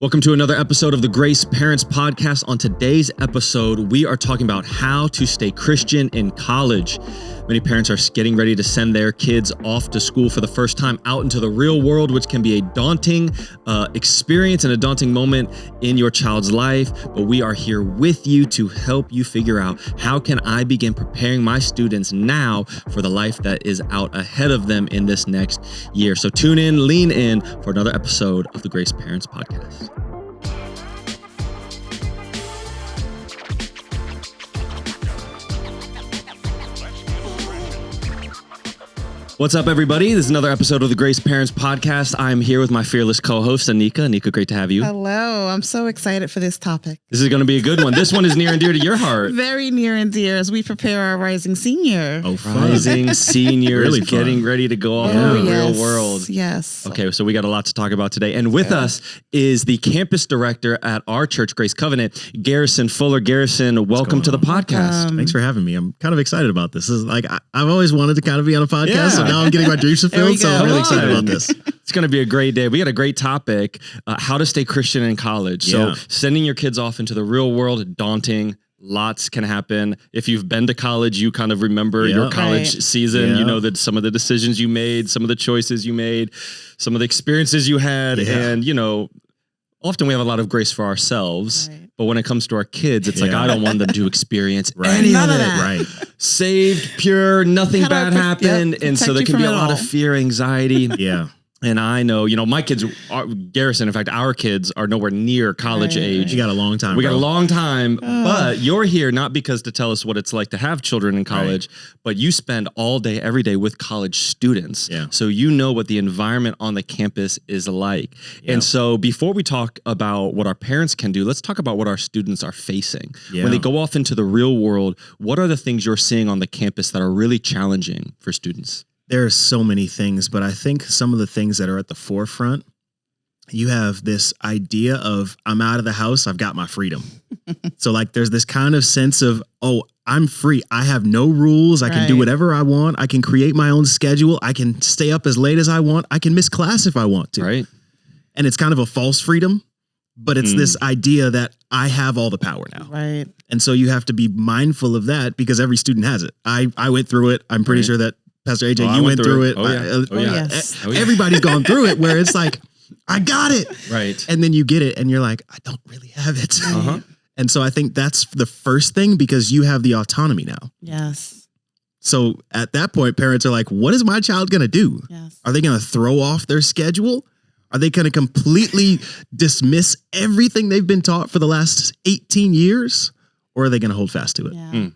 Welcome to another episode of the Grace Parents Podcast. On today's episode, we are talking about how to stay Christian in college. Many parents are getting ready to send their kids off to school for the first time out into the real world, which can be a daunting experience and a daunting moment in your child's life. But we are here with you to help you figure out how can I begin preparing my students now for the life that is out ahead of them in this next year. So tune in, lean in for another episode of the Grace Parents Podcast. What's up, everybody? This is another episode of the Grace Parents Podcast. I'm here with my fearless co-host, Anica. Anica, great to have you. Hello. I'm so excited for this topic. This is going to be a good one. This one is near and dear to your heart. Very near and dear as we prepare our rising senior. Oh, rising seniors, really getting ready to go off in the real world. Yes. Okay, so we got a lot to talk about today. And with us is the campus director at our church, Grace Covenant, Garrison Fuller. Garrison, welcome to the podcast. Thanks for having me. I'm kind of excited about this. This is like I've always wanted to kind of be on a podcast. Yeah. So now I'm getting my dreams fulfilled, so I'm really excited about this. It's going to be a great day. We got a great topic, how to stay Christian in college. So sending your kids off into the real world, daunting. Lots can happen. If you've been to college, you kind of remember your college season. You know that some of the decisions you made, some of the choices you made, some of the experiences you had, and you know, often we have a lot of grace for ourselves, but when it comes to our kids, it's like, I don't want them to experience any of it. Right. Saved, pure, nothing bad happened. And so there can be a lot of fear, anxiety. And I know, you know, my kids, Garrison, in fact, our kids are nowhere near college age. You got a long time. We got a long time, but you're here not because to tell us what it's like to have children in college, but you spend all day, every day with college students. So you know what the environment on the campus is like. And so before we talk about what our parents can do, let's talk about what our students are facing. When they go off into the real world, what are the things you're seeing on the campus that are really challenging for students? There are so many things, but I think some of the things that are at the forefront, you have this idea of I'm out of the house, I've got my freedom. So like there's this kind of sense of, oh, I'm free. I have no rules. I can do whatever I want. I can create my own schedule. I can stay up as late as I want. I can miss class if I want to. And it's kind of a false freedom, but it's this idea that I have all the power now. And so you have to be mindful of that because every student has it. I went through it. I'm pretty sure that Pastor AJ, you went through it. Everybody's gone through it where it's like, I got it. And then you get it and you're like, I don't really have it. And so I think that's the first thing because you have the autonomy now. So at that point, parents are like, what is my child going to do? Are they going to throw off their schedule? Are they going to completely dismiss everything they've been taught for the last 18 years? Or are they going to hold fast to it?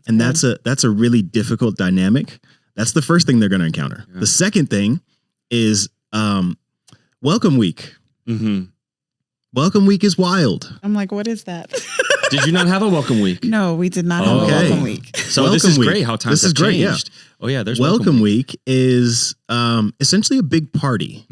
And that's a really difficult dynamic. That's the first thing they're going to encounter. The second thing is welcome week. Welcome week is wild. I'm like, what is that? Did you not have a welcome week? No, we did not have a welcome week. So this is great how times have changed. Oh yeah, there's welcome week is essentially a big party.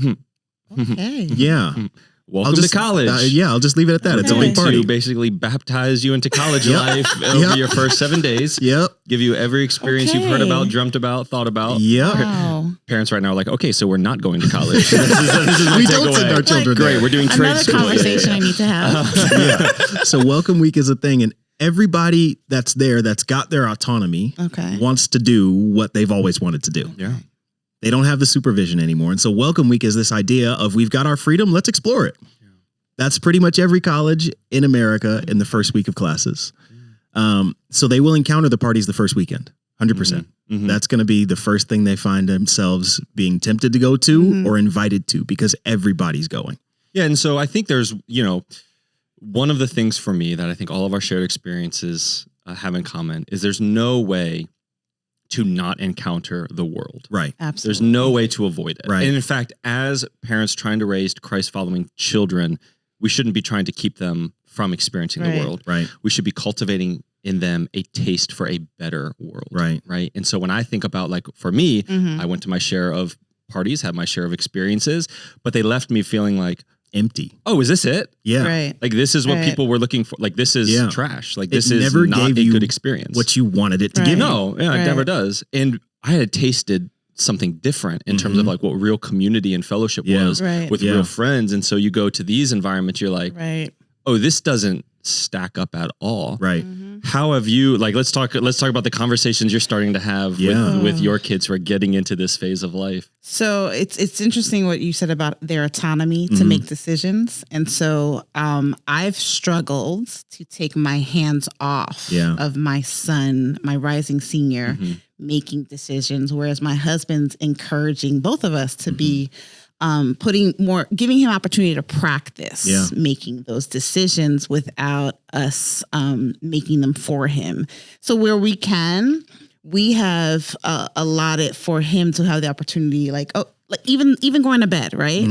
Welcome to college. I'll just leave it at that. It's a big party. To basically baptize you into college life over your first 7 days. Give you every experience you've heard about, dreamt about, thought about. Wow. Parents right now are like, okay, so we're not going to college. this is we don't send our children there. Great, we're doing trade school. Another conversation I need to have. So welcome week is a thing, and everybody that's there that's got their autonomy wants to do what they've always wanted to do. They don't have the supervision anymore. And so welcome week is this idea of we've got our freedom, let's explore it. That's pretty much every college in America in the first week of classes. So they will encounter the parties the first weekend, 100%. That's going to be the first thing they find themselves being tempted to go to or invited to because everybody's going. Yeah. And so I think there's, you know, one of the things for me that I think all of our shared experiences have in common is there's no way to not encounter the world. Absolutely. There's no way to avoid it. And in fact, as parents trying to raise Christ-following children, we shouldn't be trying to keep them from experiencing the world. We should be cultivating in them a taste for a better world. Right. And so when I think about, like, for me, I went to my share of parties, had my share of experiences, but they left me feeling like, empty. Oh, is this it? Like this is what people were looking for. Like this is trash. Like this is not a good experience. What you wanted it to give you. No, it never does. And I had tasted something different in terms of like what real community and fellowship was with real friends. And so you go to these environments, you're like, oh, this doesn't stack up at all. Right. How have you, like, let's talk about the conversations you're starting to have with your kids who are getting into this phase of life. So it's interesting what you said about their autonomy to make decisions. And so I've struggled to take my hands off of my son, my rising senior, making decisions, whereas my husband's encouraging both of us to be giving him opportunity to practice making those decisions without us making them for him. So where we can, we have allotted for him to have the opportunity, like even going to bed, right?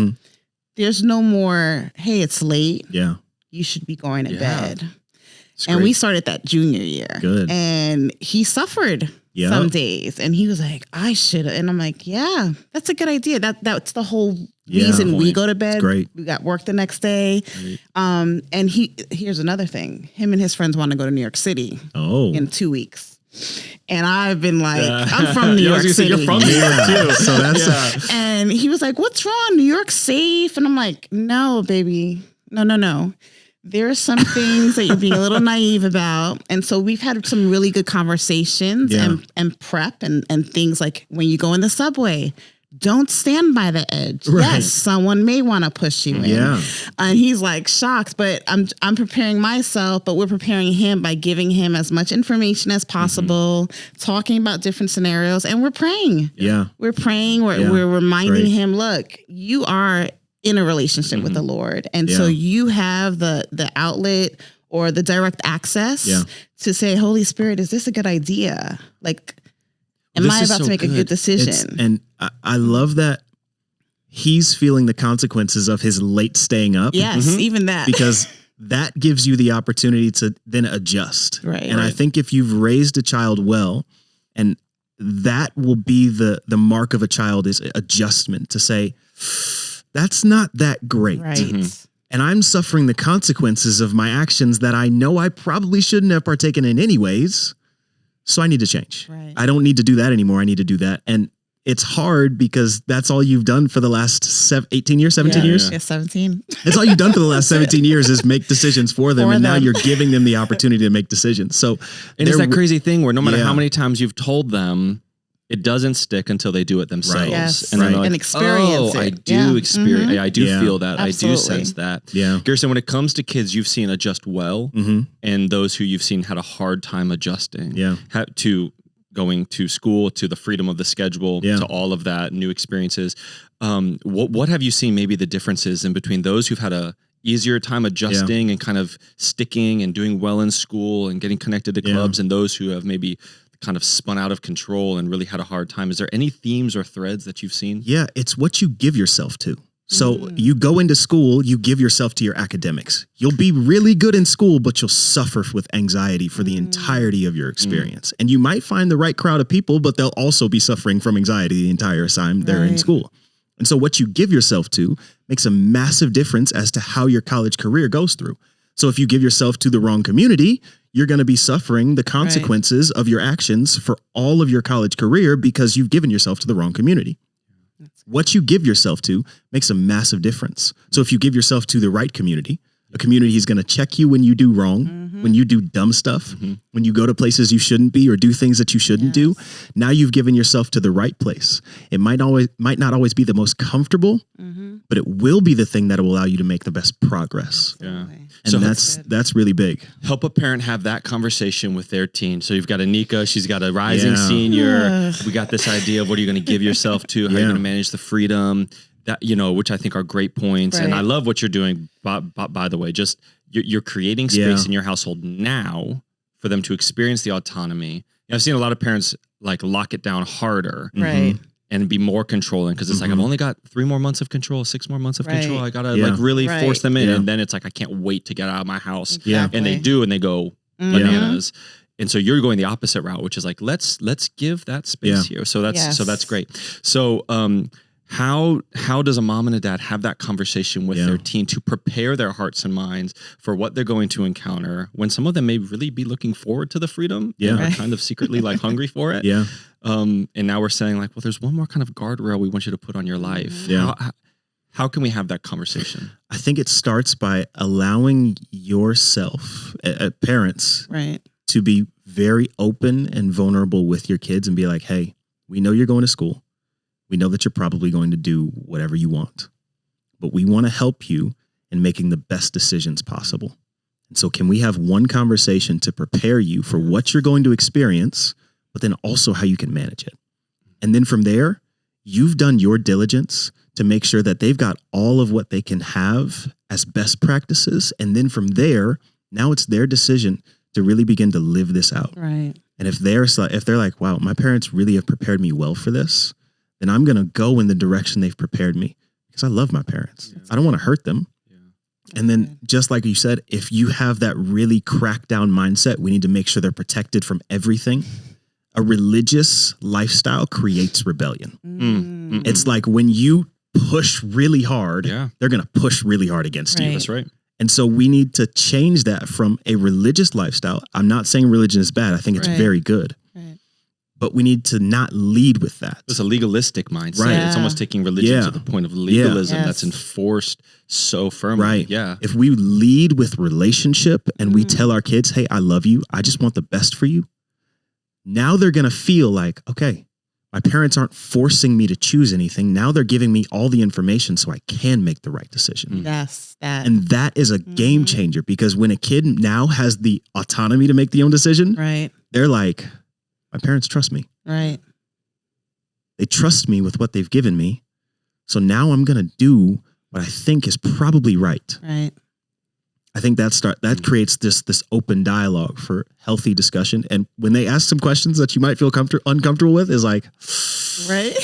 There's no more, hey, it's late. Yeah. You should be going to bed. It's and great. we started that junior year. Good. And he suffered some days. And he was like, I should have. And I'm like, yeah, that's a good idea. That's the whole reason we go to bed. It's great. We got work the next day. And here's another thing. Him and his friends want to go to New York City in 2 weeks. And I've been like, I'm from New York City. You're from New York too. So that's And he was like, what's wrong? New York's safe. And I'm like, no, baby. No. There are some things that you're being a little naive about. And so we've had some really good conversations and prep and things like when you go in the subway, don't stand by the edge. Right. Yes, someone may want to push you in. Yeah. And he's like shocked, but I'm preparing myself, but we're preparing him by giving him as much information as possible, talking about different scenarios, and we're praying. Yeah. We're praying. We're reminding him, look, you are in a relationship with the Lord. And so you have the outlet or the direct access to say, Holy Spirit, is this a good idea? Like, am I about to make a good decision? And I love that he's feeling the consequences of his late staying up. Yes, even that. Because that gives you the opportunity to then adjust. Right. And I think if you've raised a child well, and that will be the mark of a child is adjustment to say, that's not that great. Right. And I'm suffering the consequences of my actions that I know I probably shouldn't have partaken in anyways. So I need to change. Right. I don't need to do that anymore. I need to do that. And it's hard because that's all you've done for the last 17 years. Yeah, 17. That's all you've done for the last 17 years is make decisions for them. Now you're giving them the opportunity to make decisions. So, and it's that crazy thing where no matter how many times you've told them, it doesn't stick until they do it themselves. Right. Yes. And, and experience it. I do experience. I do feel that. Absolutely. I do sense that. Yeah. Garrison, when it comes to kids you've seen adjust well and those who you've seen had a hard time adjusting to going to school, to the freedom of the schedule, to all of that, new experiences. What have you seen maybe the differences in between those who've had a easier time adjusting and kind of sticking and doing well in school and getting connected to clubs and those who have maybe kind of spun out of control and really had a hard time? Is there any themes or threads that you've seen? Yeah, it's what you give yourself to. So you go into school, you give yourself to your academics. You'll be really good in school, but you'll suffer with anxiety for the entirety of your experience. And you might find the right crowd of people, but they'll also be suffering from anxiety the entire time they're in school. And so what you give yourself to makes a massive difference as to how your college career goes through. So if you give yourself to the wrong community, you're going to be suffering the consequences of your actions for all of your college career because you've given yourself to the wrong community. What you give yourself to makes a massive difference. So if you give yourself to the right community, a community is going to check you when you do wrong, when you do dumb stuff, when you go to places you shouldn't be or do things that you shouldn't do. Now you've given yourself to the right place. It might not always be the most comfortable, but it will be the thing that will allow you to make the best progress. Yeah. And So that's really big. help a parent have that conversation with their teen. So you've got Anica, she's got a rising senior. We got this idea of what are you going to give yourself to, how you're going to manage the freedom, that, which I think are great points. And I love what you're doing, by the way, just you're creating space in your household now for them to experience the autonomy. I've seen a lot of parents like lock it down harder. Right. And be more controlling because it's like, I've only got 3 more months of control, 6 more months of control. I got to like really force them in. And then it's like, I can't wait to get out of my house. Exactly. And they do, and they go bananas. And so you're going the opposite route, which is like, let's give that space here. So that's great. So, how does a mom and a dad have that conversation with their teen to prepare their hearts and minds for what they're going to encounter when some of them may really be looking forward to the freedom and are kind of secretly like hungry for it? And now we're saying like, well, there's one more kind of guardrail we want you to put on your life. Yeah. How can we have that conversation? I think it starts by allowing yourself, parents, right, to be very open and vulnerable with your kids and be like, hey, we know you're going to school. We know that you're probably going to do whatever you want, but we want to help you in making the best decisions possible. And so can we have one conversation to prepare you for what you're going to experience, but then also how you can manage it? And then from there, you've done your diligence to make sure that they've got all of what they can have as best practices. And then from there, now it's their decision to really begin to live this out. right. And if they're like, wow, my parents really have prepared me well for this, then I'm going to go in the direction they've prepared me because I love my parents. I don't want to hurt them. And then just like you said, if you have that really cracked down mindset, we need to make sure they're protected from everything. A religious lifestyle creates rebellion. Mm-hmm. It's like when you push really hard, they're going to push really hard against you. That's right. And so we need to change that from a religious lifestyle. I'm not saying religion is bad. I think it's very good. Right. But we need to not lead with that. It's a legalistic mindset. Right. It's almost taking religion to the point of legalism that's enforced so firmly. Right. Yeah. If we lead with relationship and we tell our kids, hey, I love you. I just want the best for you. Now they're going to feel like, okay, my parents aren't forcing me to choose anything. Now they're giving me all the information so I can make the right decision. Yes. And that is a game changer because when a kid now has the autonomy to make the own decision, right, they're like, my parents trust me. Right. They trust me with what they've given me. So now I'm going to do what I think is probably right. Right. I think that creates this open dialogue for healthy discussion. And when they ask some questions that you might feel uncomfortable with, is like, right.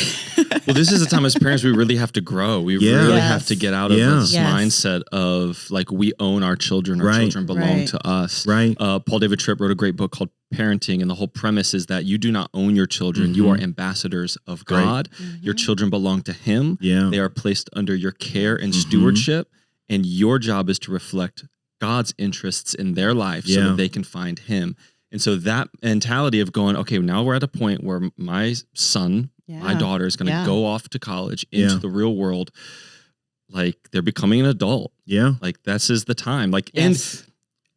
Well, this is a time as parents we really have to grow. We really have to get out of this mindset of like we own our children. Our children belong to us. Right. Paul David Tripp wrote a great book called Parenting, and the whole premise is that you do not own your children. You are ambassadors of God. Your children belong to Him. Yeah. They are placed under your care and stewardship, and your job is to reflect God's interests in their life so that they can find Him. And so that mentality of going, okay, now we're at a point where my son, my daughter is going to go off to college into the real world. Like they're becoming an adult. Yeah. Like this is the time. Like, and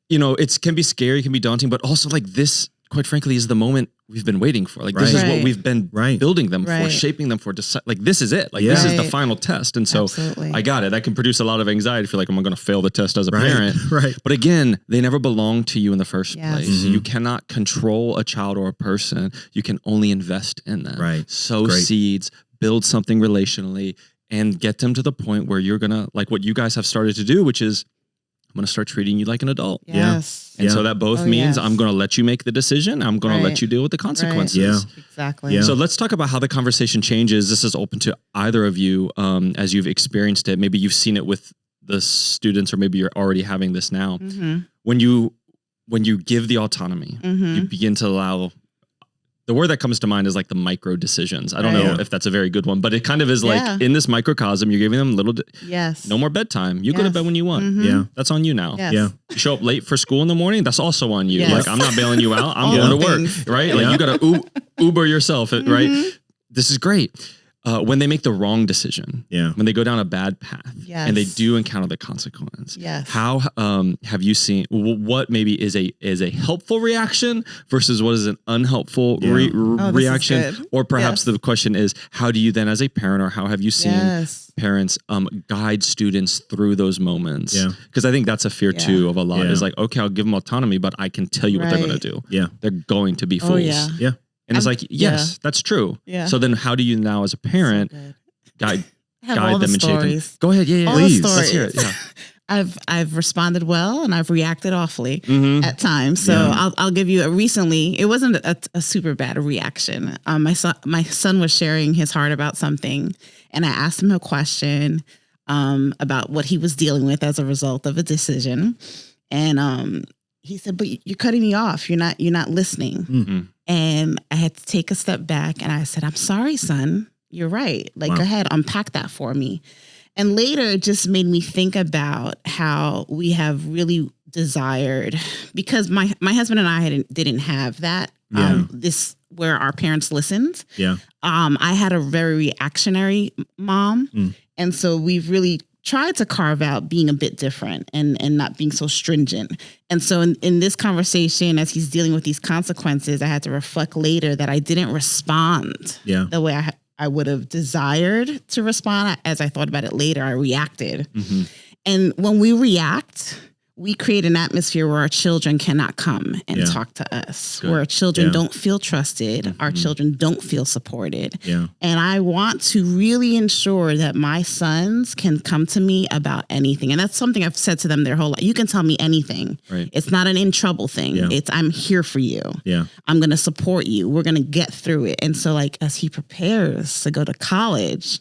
you know, it can be scary, it can be daunting, but also like this, quite frankly, is the moment we've been waiting for. Like this is what we've been building them for, shaping them for. Like this is it. Like this is the final test. And so I got it. That can produce a lot of anxiety. I feel like I'm going to fail the test as a parent. But again, they never belong to you in the first place. You cannot control a child or a person. You can only invest in them. Sow seeds, build something relationally, and get them to the point where you're going to, like what you guys have started to do, which is I'm going to start treating you like an adult. Yes. And so that both means I'm going to let you make the decision. I'm going to let you deal with the consequences. Yeah. Exactly. So let's talk about how the conversation changes. This is open to either of you as you've experienced it. Maybe you've seen it with the students, or maybe you're already having this now. When you give the autonomy, you begin to allow. The word that comes to mind is like the micro decisions. I don't know if that's a very good one, but it kind of is like in this microcosm, you're giving them little, no more bedtime. You go to bed when you want. Yeah. That's on you now. Yeah. You show up late for school in the morning. That's also on you. Like I'm not bailing you out. I'm going to work. Right. Like you got to Uber yourself. Right. This is great. When they make the wrong decision, when they go down a bad path and they do encounter the consequence, how have you seen what maybe is a helpful reaction versus what is an unhelpful reaction? Or perhaps the question is, how do you then as a parent, or how have you seen parents guide students through those moments? Because I think that's a fear too of a lot is like, okay, I'll give them autonomy, but I can tell you what they're going to do. They're going to be fools. And it's like, yes, that's true. So then how do you now as a parent guide them and shape them? Go ahead. Yeah, please. Let's hear it. Yeah. I've responded well, and I've reacted awfully at times. So I'll give you recently, it wasn't a super bad reaction. My son was sharing his heart about something, and I asked him a question about what he was dealing with as a result of a decision. And he said, but you're cutting me off. You're not listening. And I had to take a step back, and I said, I'm sorry, son. You're right. Like, go ahead, unpack that for me. And later it just made me think about how we have really desired, because my husband and I didn't have that, this where our parents listened. Yeah. I had a very reactionary mom. And so we've really tried to carve out being a bit different and not being so stringent. And so in this conversation, as he's dealing with these consequences, I had to reflect later that I didn't respond the way I would have desired to respond. As I thought about it later, I reacted. And when we react, we create an atmosphere where our children cannot come and talk to us, where our children don't feel trusted, our children don't feel supported. And I want to really ensure that my sons can come to me about anything. And that's something I've said to them their whole life. You can tell me anything. Right. It's not an in trouble thing. It's I'm here for you. I'm going to support you. We're going to get through it. And so like as he prepares to go to college,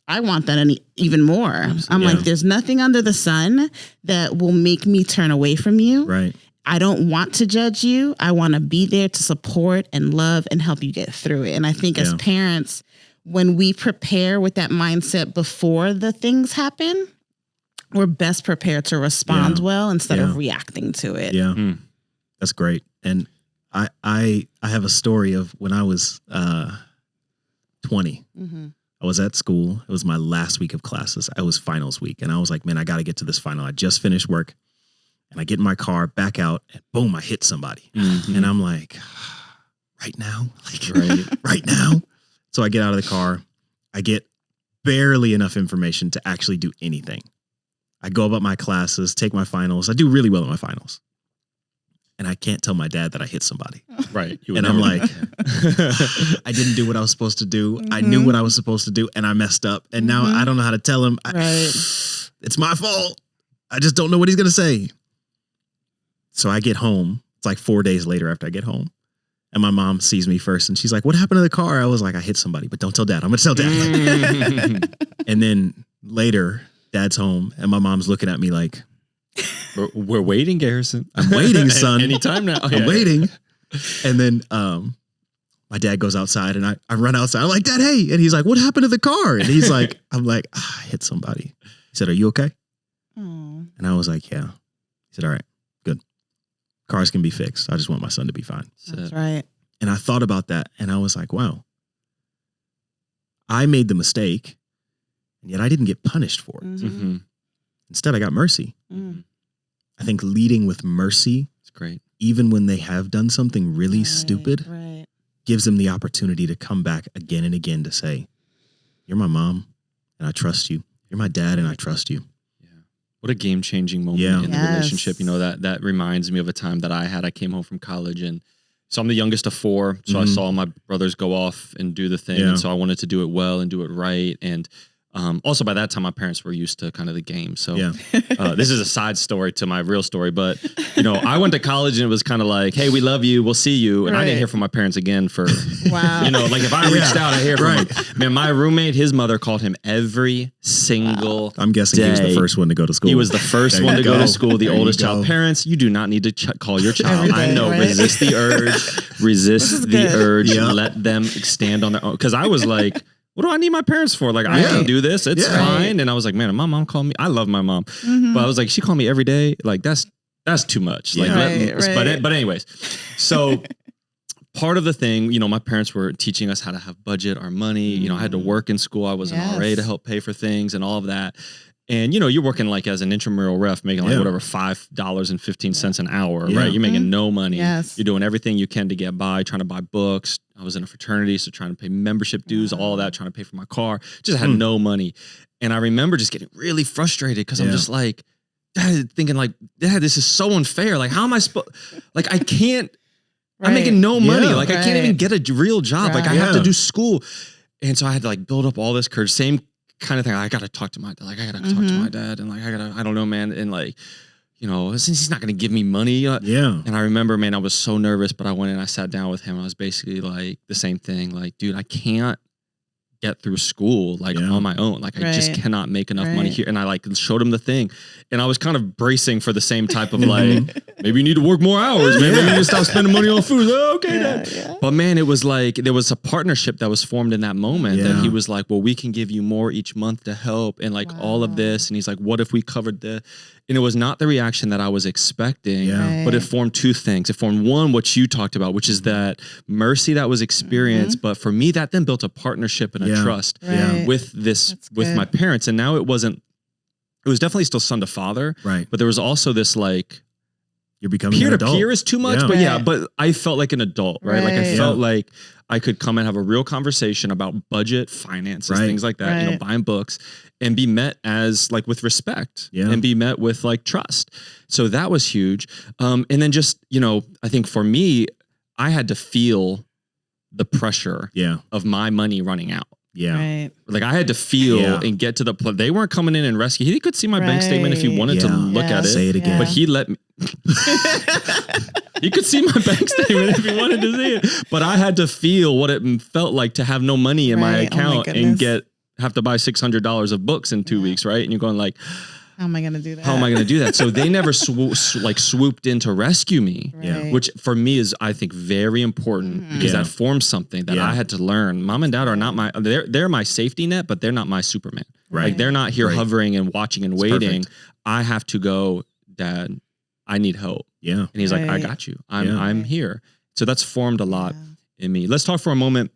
I want that even more. I'm like, there's nothing under the sun that will make me turn away from you. Right. I don't want to judge you. I want to be there to support and love and help you get through it. And I think as parents, when we prepare with that mindset before the things happen, we're best prepared to respond well instead of reacting to it. Yeah. That's great. And I have a story of when I was 20. I was at school. It was my last week of classes. It was finals week. And I was like, man, I got to get to this final. I just finished work. And I get in my car, back out, and boom, I hit somebody. And I'm like, right now? Like, right now? So I get out of the car. I get barely enough information to actually do anything. I go about my classes, take my finals. I do really well at my finals. And I can't tell my dad that I hit somebody. Right. And I'm like, I didn't do what I was supposed to do. I knew what I was supposed to do and I messed up. And now I don't know how to tell him. It's my fault. I just don't know what he's going to say. So I get home. It's like 4 days later after I get home. And my mom sees me first and she's like, what happened to the car? I was like, I hit somebody, but don't tell dad. I'm going to tell dad. And then later, dad's home and my mom's looking at me like, we're waiting, Garrison. I'm waiting, son. Anytime now. I'm waiting. And then my dad goes outside and I run outside. I'm like, Dad, hey. And he's like, what happened to the car? And he's like, I'm like, I hit somebody. He said, are you okay? And I was like, yeah. He said, all right, good. Cars can be fixed. I just want my son to be fine. That's right. And I thought about that and I was like, wow, I made the mistake and yet I didn't get punished for it. Instead, I got mercy. I think leading with mercy, it's great. Even when they have done something really stupid, gives them the opportunity to come back again and again to say, you're my mom and I trust you. You're my dad and I trust you. Yeah. What a game-changing moment in the relationship. You know, that reminds me of a time that I had. I came home from college and so I'm the youngest of four. So I saw my brothers go off and do the thing. And so I wanted to do it well and do it right. And also, by that time, my parents were used to kind of the game. So this is a side story to my real story. But, you know, I went to college and it was kind of like, hey, we love you. We'll see you. And I didn't hear from my parents again for, you know, like if I reached out, I hear from them. Man, my roommate, his mother called him every single I'm guessing he was the first one to go to school. He was the first one to go to school, the oldest child. Parents, you do not need to call your child. I know, resist the urge. Resist the urge. Let them stand on their own. Because I was like, what do I need my parents for? Like, I can do this. It's fine. And I was like, man, my mom called me. I love my mom. But I was like, she called me every day. Like, that's too much. Like, but anyways, so part of the thing, you know, my parents were teaching us how to have budget, our money. You know, I had to work in school. I was an RA to help pay for things and all of that. And, you know, you're working like as an intramural ref, making like whatever, $5.15 an hour, right? You're making no money. You're doing everything you can to get by, trying to buy books. I was in a fraternity, so trying to pay membership dues, all that, trying to pay for my car. Just had no money. And I remember just getting really frustrated because I'm just like, Dad, thinking like, Dad, this is so unfair. Like, how am I supposed, like, I can't, I'm making no money. Like, I can't even get a real job. Like, I have to do school. And so I had to like build up all this courage. Same kind of thing. I got to talk to my dad. Like, I got to talk to my dad. And like, I don't know, man. And like, you know, since he's not going to give me money. And I remember, man, I was so nervous, but I went in, I sat down with him. I was basically like the same thing. Like, dude, I can't get through school like on my own. Like, I just cannot make enough money here. And I like showed him the thing. And I was kind of bracing for the same type of like, maybe you need to work more hours. Maybe you need to stop spending money on food. Okay. But man, it was like, there was a partnership that was formed in that moment that he was like, well, we can give you more each month to help and like all of this. And he's like, what if we covered this? And it was not the reaction that I was expecting, but it formed two things. It formed one, what you talked about, which is that mercy that was experienced. But for me, that then built a partnership and a trust with my parents. And now it was definitely still son to father, but there was also this like, you're becoming peer an to adult. peer is too much, but I felt like an adult, right? Like I felt like I could come and have a real conversation about budget, finances, things like that, you know, buying books, and be met as like with respect and be met with like trust. So that was huge. And then just, you know, I think for me, I had to feel the pressure of my money running out. Like I had to feel and get to the point. They weren't coming in and rescue. He could see my bank statement if he wanted to look at it. Say it again. But he let me. He could see my bank statement if he wanted to see it. But I had to feel what it felt like to have no money in my account and have to buy $600 of books in 2 weeks, right? And you're going like, how am I going to do that? How am I going to do that? So they never swooped in to rescue me, which for me is, I think, very important because that forms something that I had to learn. Mom and dad are not they're my safety net, but they're not my Superman. Like they're not here hovering and watching and waiting. Perfect. I have to go, Dad, I need help. And he's like, I got you. I'm here. So that's formed a lot in me. Let's talk for a moment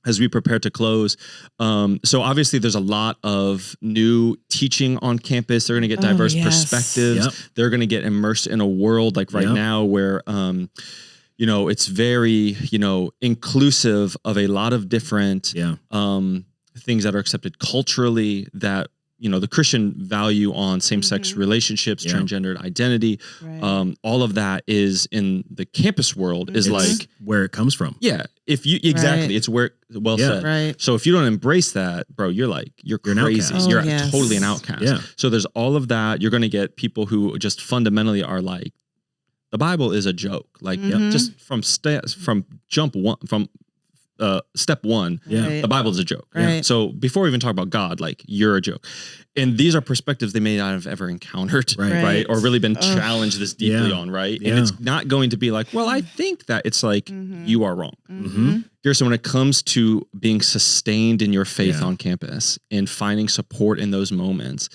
as we prepare to close. So obviously there's a lot of new teaching on campus. They're going to get diverse perspectives. They're going to get immersed in a world like right now where, you know, it's very, you know, inclusive of a lot of different things that are accepted culturally, that, you know, the Christian value on same-sex relationships, transgendered identity, all of that is in the campus world is like where it comes from. Yeah. If you it's where said. Right. So if you don't embrace that, bro, you're crazy. You're totally an outcast. Yeah. So there's all of that. You're going to get people who just fundamentally are like, the Bible is a joke. Like just from step one, the Bible's a joke. So before we even talk about God, like you're a joke. And these are perspectives they may not have ever encountered, right? Or really been challenged this deeply on, right? And it's not going to be like, well, I think that. It's like, you are wrong. Garrison, when it comes to being sustained in your faith on campus and finding support in those moments,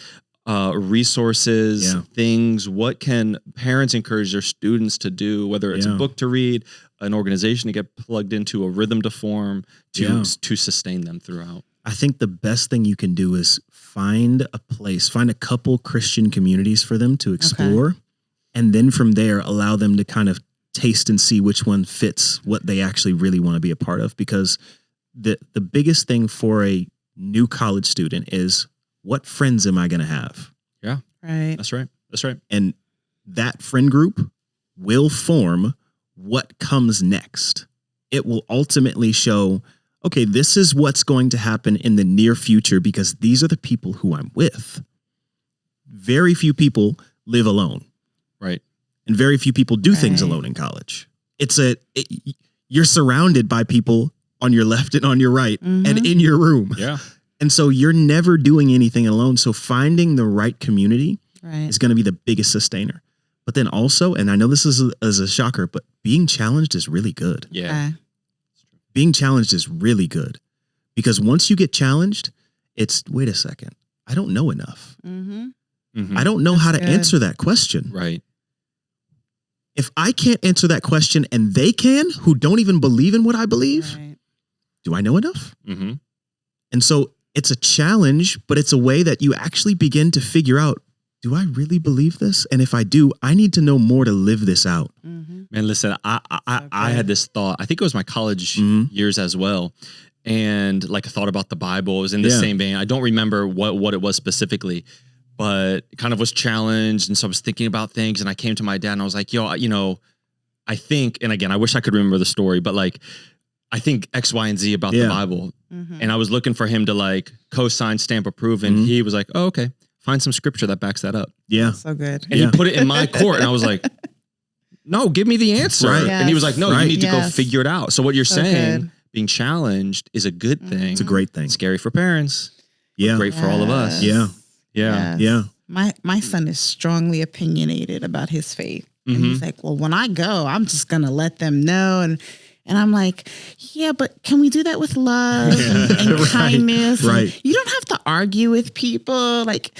resources, things, what can parents encourage their students to do, whether it's a book to read, an organization to get plugged into, a rhythm to form, to sustain them throughout? I think the best thing you can do is find a couple Christian communities for them to explore. And then from there, allow them to kind of taste and see which one fits what they actually really want to be a part of. Because the biggest thing for a new college student is, what friends am I going to have? Yeah. Right. That's right. That's right. And that friend group will form what comes next. It will ultimately show, okay, this is what's going to happen in the near future because these are the people who I'm with. Very few people live alone. Right. And very few people do things alone in college. You're surrounded by people on your left and on your right and in your room. Yeah. And so you're never doing anything alone. So finding the right community is going to be the biggest sustainer. But then also, and I know this is a shocker, but being challenged is really good. Yeah. Being challenged is really good. Because once you get challenged, it's, wait a second, I don't know enough. I don't know how to answer that question. Right. If I can't answer that question and they can, who don't even believe in what I believe, do I know enough? And so it's a challenge, but it's a way that you actually begin to figure out, do I really believe this? And if I do, I need to know more to live this out. Man, listen, I had this thought. I think it was my college years as well. And like I thought about the Bible. It was in the same vein. I don't remember what it was specifically, but kind of was challenged. And so I was thinking about things and I came to my dad and I was like, yo, you know, I think, and again, I wish I could remember the story, but like, I think X, Y, and Z about the Bible. And I was looking for him to like co-sign, stamp, approve. And he was like, oh, okay. Find some scripture that backs that up. Yeah. So good. And he put it in my court. And I was like, no, give me the answer. Right. And he was like, no, you need to go figure it out. So what you're saying, being challenged is a good thing. It's a great thing. It's scary for parents. Great for all of us. Yeah. My son is strongly opinionated about his faith. And he's like, well, when I go, I'm just going to let them know. And I'm like, yeah, but can we do that with love and kindness? Right. And you don't have to argue with people. Like,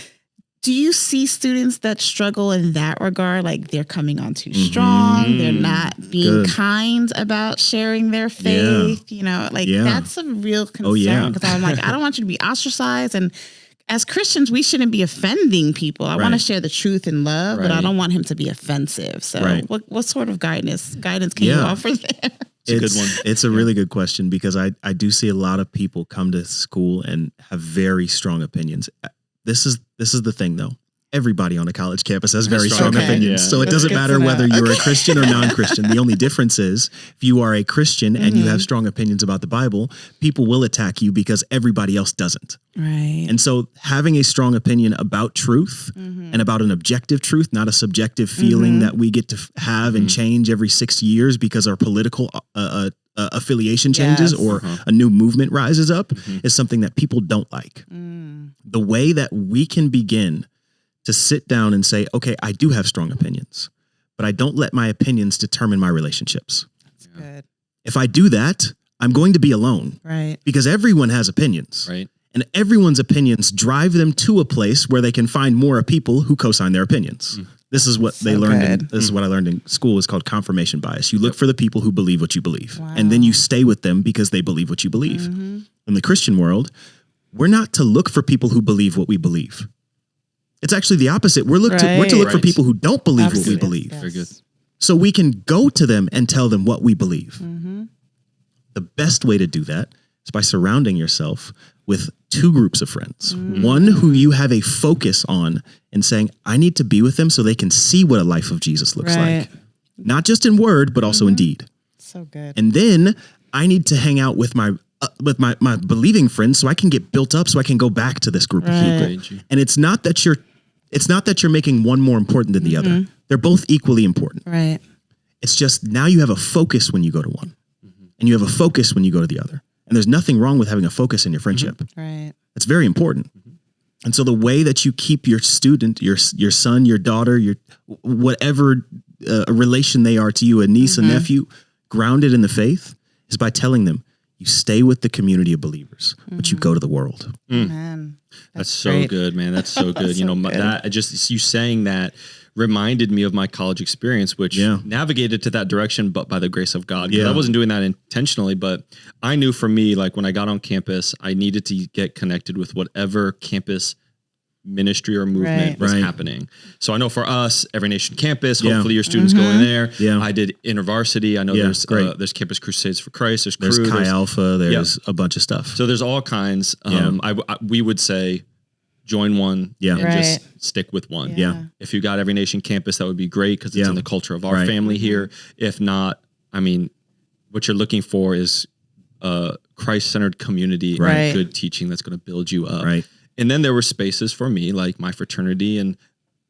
Do you see students that struggle in that regard? Like they're coming on too strong. They're not being kind about sharing their faith. You know, like that's a real concern because I'm like, I don't want you to be ostracized. And as Christians, we shouldn't be offending people. I want to share the truth in love, but I don't want him to be offensive. So what sort of guidance can you offer there? It's a good one. It's a really good question because I do see a lot of people come to school and have very strong opinions. This is the thing though. Everybody on a college campus has very strong opinions. So it doesn't matter whether you're a Christian or non-Christian. The only difference is if you are a Christian and you have strong opinions about the Bible, people will attack you because everybody else doesn't. Right. And so having a strong opinion about truth and about an objective truth, not a subjective feeling that we get to have and change every 6 years because our political affiliation changes or a new movement rises up is something that people don't like. The way that we can begin to sit down and say, okay, I do have strong opinions, but I don't let my opinions determine my relationships. That's good. If I do that, I'm going to be alone. Right. Because everyone has opinions. Right. And everyone's opinions drive them to a place where they can find more people who co-sign their opinions. This is what they learned. This is what I learned in school. It's called confirmation bias. You look for the people who believe what you believe, and then you stay with them because they believe what you believe. In the Christian world, we're not to look for people who believe what we believe. It's actually the opposite. We're to look for people who don't believe what we believe. Very good. So we can go to them and tell them what we believe. The best way to do that is by surrounding yourself with two groups of friends. One who you have a focus on and saying, I need to be with them so they can see what a life of Jesus looks like. Not just in word, but also in deed. So good. And then I need to hang out with my believing friends so I can get built up so I can go back to this group of people. And it's not that you're making one more important than the other. They're both equally important. Right. It's just now you have a focus when you go to one and you have a focus when you go to the other. And there's nothing wrong with having a focus in your friendship. Right. It's very important. And so the way that you keep your student, your son, your daughter, your whatever relation they are to you, a niece, a nephew, grounded in the faith is by telling them, you stay with the community of believers, but you go to the world. Man, that's so good, man. That's so good. So that just you saying that reminded me of my college experience, which navigated to that direction, but by the grace of God. I wasn't doing that intentionally, but I knew for me, like when I got on campus, I needed to get connected with whatever campus ministry or movement was happening. So I know for us, Every Nation Campus, hopefully your students going there. I did InterVarsity. I know there's Campus Crusades for Christ. There's Chi Alpha. There's a bunch of stuff. So there's all kinds. We would say join one and just stick with one. If you got Every Nation Campus, that would be great because it's in the culture of our family here. If not, I mean, what you're looking for is a Christ-centered community and good teaching that's going to build you up. And then there were spaces for me, like my fraternity and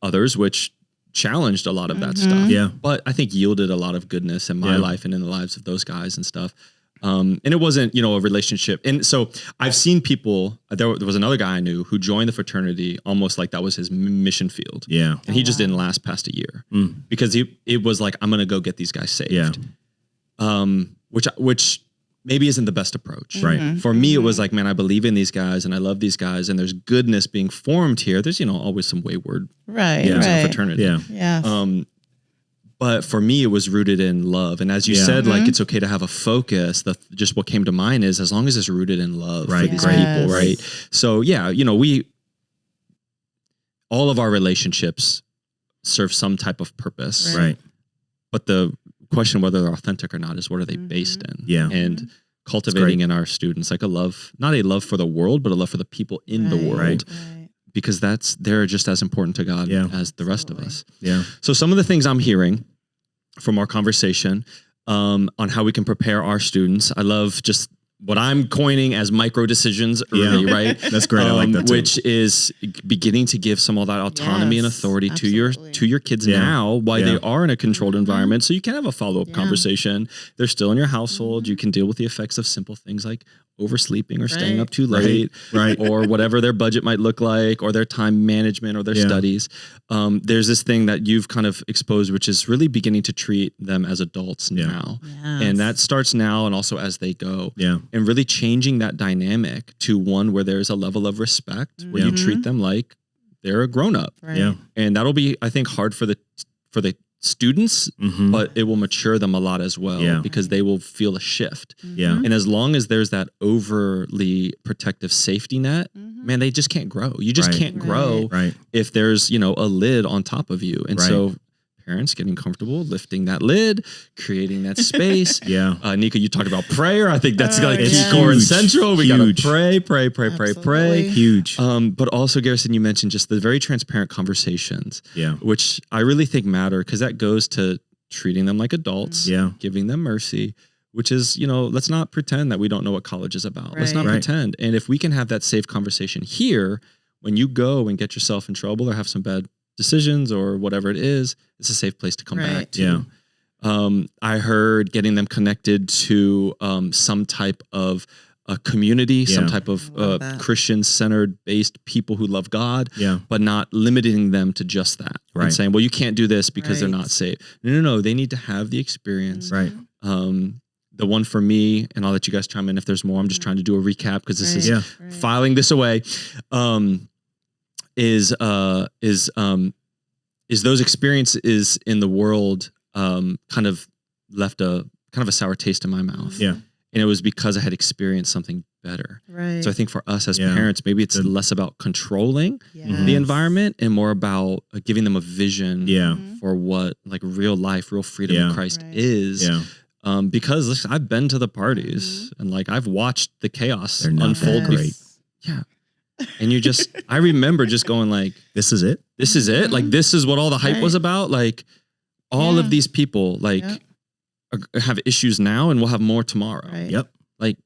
others, which challenged a lot of that stuff. But I think yielded a lot of goodness in my life and in the lives of those guys and stuff. And it wasn't, a relationship. And so I've seen people, there was another guy I knew who joined the fraternity almost like that was his mission field. And he just didn't last past a year because it was like, I'm going to go get these guys saved. Which maybe isn't the best approach. For me, it was like, man, I believe in these guys and I love these guys and there's goodness being formed here. There's, always some wayward in fraternity. But for me, it was rooted in love. And as you said, like, it's okay to have a focus. Just what came to mind is as long as it's rooted in love for these people, right? So all of our relationships serve some type of purpose. But the question whether they're authentic or not is what are they based in? And cultivating in our students like a love, not a love for the world, but a love for the people in the world. Because they're just as important to God as the rest of us. So some of the things I'm hearing from our conversation on how we can prepare our students, I love just what I'm coining as micro decisions early, right? That's great. I like that too. Which is beginning to give some of that autonomy and authority to your kids now while they are in a controlled environment. So you can have a follow-up conversation. They're still in your household. You can deal with the effects of simple things like oversleeping or staying up too late or whatever their budget might look like or their time management or their studies. There's this thing that you've kind of exposed, which is really beginning to treat them as adults now. And that starts now and also as they go. And really changing that dynamic to one where there's a level of respect, where you treat them like they're a grown up. Right. Yeah. And that'll be, I think, hard for the students, but it will mature them a lot as well because they will feel a shift. Yeah. And as long as there's that overly protective safety net, man, they just can't grow. You just can't grow if there's, a lid on top of you. And so parents getting comfortable, lifting that lid, creating that space. Anica, you talked about prayer. I think that's like key core and central. We got to pray. Huge. But also, Garrison, you mentioned just the very transparent conversations, which I really think matter because that goes to treating them like adults, giving them mercy, which is, let's not pretend that we don't know what college is about. Let's not pretend. And if we can have that safe conversation here, when you go and get yourself in trouble or have some bad decisions or whatever it is, it's a safe place to come back to. I heard getting them connected to some type of a community, some type of Christian-centered based people who love God, but not limiting them to just that. And saying, well, you can't do this because they're not safe. No. They need to have the experience. The one for me, and I'll let you guys chime in if there's more. I'm just trying to do a recap because this is filing this away. Is those experiences in the world kind of left a sour taste in my mouth. And it was because I had experienced something better. So I think for us as parents, maybe it's less about controlling the environment and more about giving them a vision for what like real life, real freedom in Christ is. Because listen, I've been to the parties and like I've watched the chaos unfold. And I remember just going like, this is it. This is it. Like, this is what all the hype was about. Like all of these people like have issues now and we'll have more tomorrow. Like,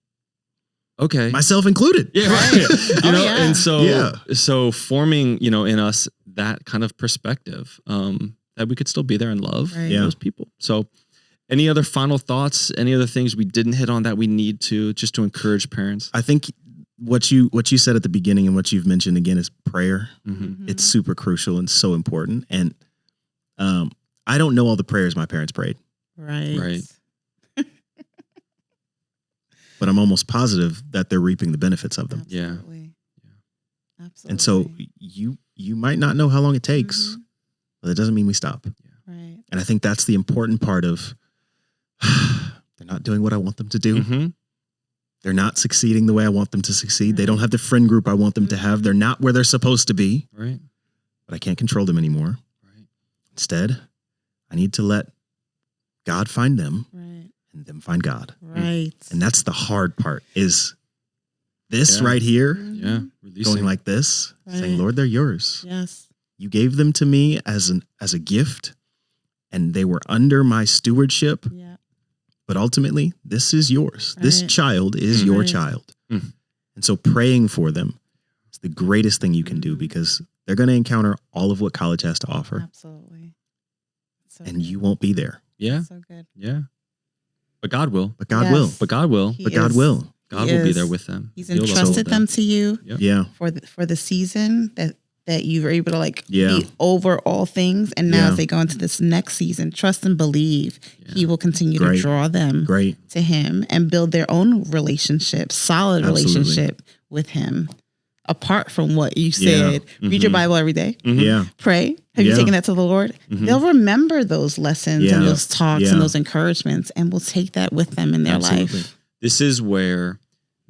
okay. Myself included. And so forming, in us that kind of perspective, that we could still be there and love those people. So any other final thoughts, any other things we didn't hit on that we need to just to encourage parents? I think what you said at the beginning and what you've mentioned again is prayer. It's super crucial and so important. And I don't know all the prayers my parents prayed. Right. But I'm almost positive that they're reaping the benefits of them. Absolutely. And so you might not know how long it takes, but that doesn't mean we stop. And I think that's the important part of they're not doing what I want them to do. They're not succeeding the way I want them to succeed. They don't have the friend group I want them to have. They're not where they're supposed to be. But I can't control them anymore. Instead, I need to let God find them and them find God. And that's the hard part is this right here, going like this, saying, Lord, they're yours. You gave them to me as a gift and they were under my stewardship. But ultimately, this is yours. This child is your child. And so praying for them is the greatest thing you can do because they're going to encounter all of what college has to offer. Absolutely. So and you won't be there. So good. But God will. But God will. But God will. But God will. God will be there with them. He's entrusted them to you for the season that you were able to be over all things. And now as they go into this next season, trust and believe he will continue to draw them to him and build their own relationship, solid relationship with him. Apart from what you said, read your Bible every day. Pray. Have you taken that to the Lord? They'll remember those lessons and those talks and those encouragements and will take that with them in their life. This is where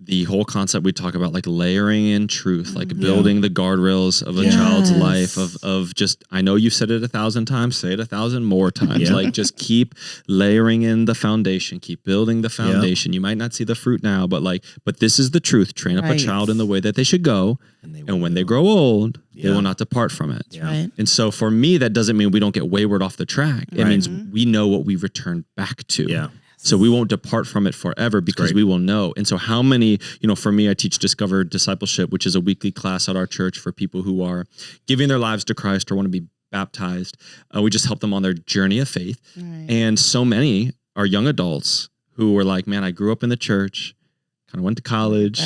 the whole concept we talk about, like layering in truth, like building the guardrails of a child's life of just, I know you've said it 1,000 times, say it 1,000 more times. Like just keep layering in the foundation, keep building the foundation. You might not see the fruit now, but this is the truth. Train up a child in the way that they should go. And when they grow old, they will not depart from it. And so for me, that doesn't mean we don't get wayward off the track. It means we know what we return back to. So we won't depart from it forever because we will know. And so how many, for me, I teach Discover Discipleship, which is a weekly class at our church for people who are giving their lives to Christ or want to be baptized. We just help them on their journey of faith. And so many are young adults who were like, man, I grew up in the church, kind of went to college,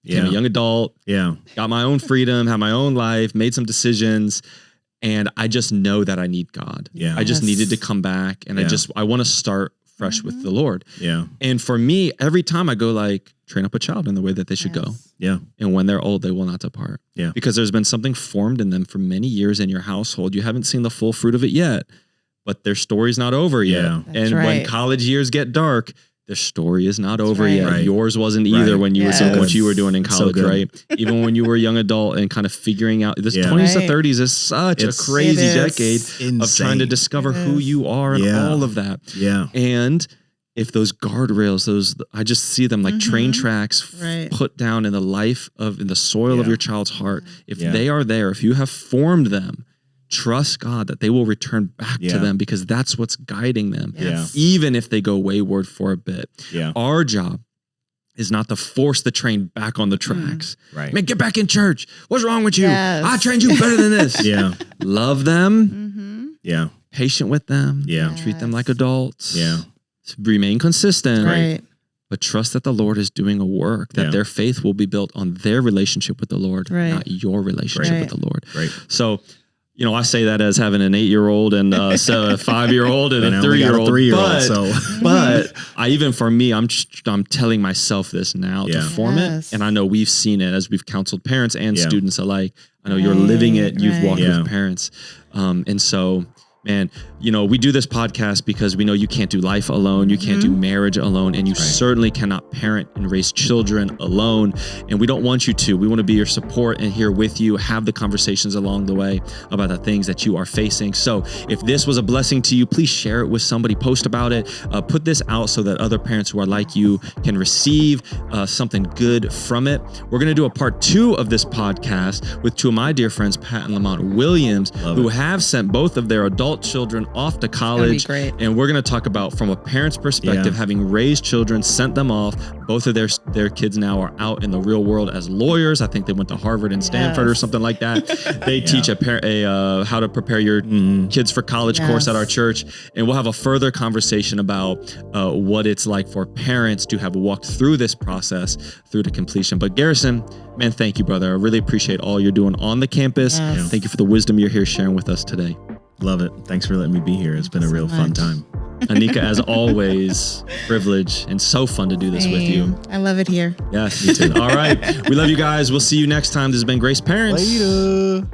became a young adult, got my own freedom, had my own life, made some decisions. And I just know that I need God. I just needed to come back. And I want to start fresh with the Lord. And for me, every time I go train up a child in the way that they should go. Yeah. And when they're old, they will not depart. Yeah. Because there's been something formed in them for many years in your household. You haven't seen the full fruit of it yet, but their story's not over yet. That's and right. when college years get dark, their story is not over yet. Right. Yours wasn't either when you were what you were doing in college, right? Even when you were a young adult and kind of figuring out this 20s to 30s is such a crazy decade of trying to discover who you are and all of that. Yeah. And if those guardrails, I just see them like train tracks put down in the life in the soil of your child's heart. If they are there, if you have formed them, trust God that they will return back to them because that's what's guiding them. Even if they go wayward for a bit. Our job is not to force the train back on the tracks. Right. Man, get back in church. What's wrong with you? I trained you better than this. Love them. Patient with them. Treat them like adults. Remain consistent. But trust that the Lord is doing a work, that their faith will be built on their relationship with the Lord, not your relationship with the Lord. So, you know, I say that as having an 8-year-old and a 5-year-old and a 3-year-old. But for me, I'm telling myself this now to form it. And I know we've seen it as we've counseled parents and students alike. I know you're living it. You've walked with parents. And so, man, you know, we do this podcast because we know you can't do life alone. You can't do marriage alone. And you certainly cannot parent and raise children alone. And we don't want you to. We want to be your support and here with you, have the conversations along the way about the things that you are facing. So if this was a blessing to you, please share it with somebody, post about it, put this out so that other parents who are like you can receive something good from it. We're going to do a part 2 of this podcast with 2 of my dear friends, Pat and Lamont Williams, who have sent both of their adult children off to college. And we're going to talk about from a parent's perspective, having raised children, sent them off. Both of their kids now are out in the real world as lawyers. I think they went to Harvard and Stanford or something like that. They teach a how to prepare your kids for college course at our church. And we'll have a further conversation about what it's like for parents to have walked through this process through to completion. But Garrison, man, thank you, brother. I really appreciate all you're doing on the campus. Thank you for the wisdom you're here sharing with us today. Love it. Thanks for letting me be here. It's been a real fun time. Anica, as always, privilege and so fun to do this with you. I love it here. Yes, me too. All right. We love you guys. We'll see you next time. This has been Grace Parents. Later.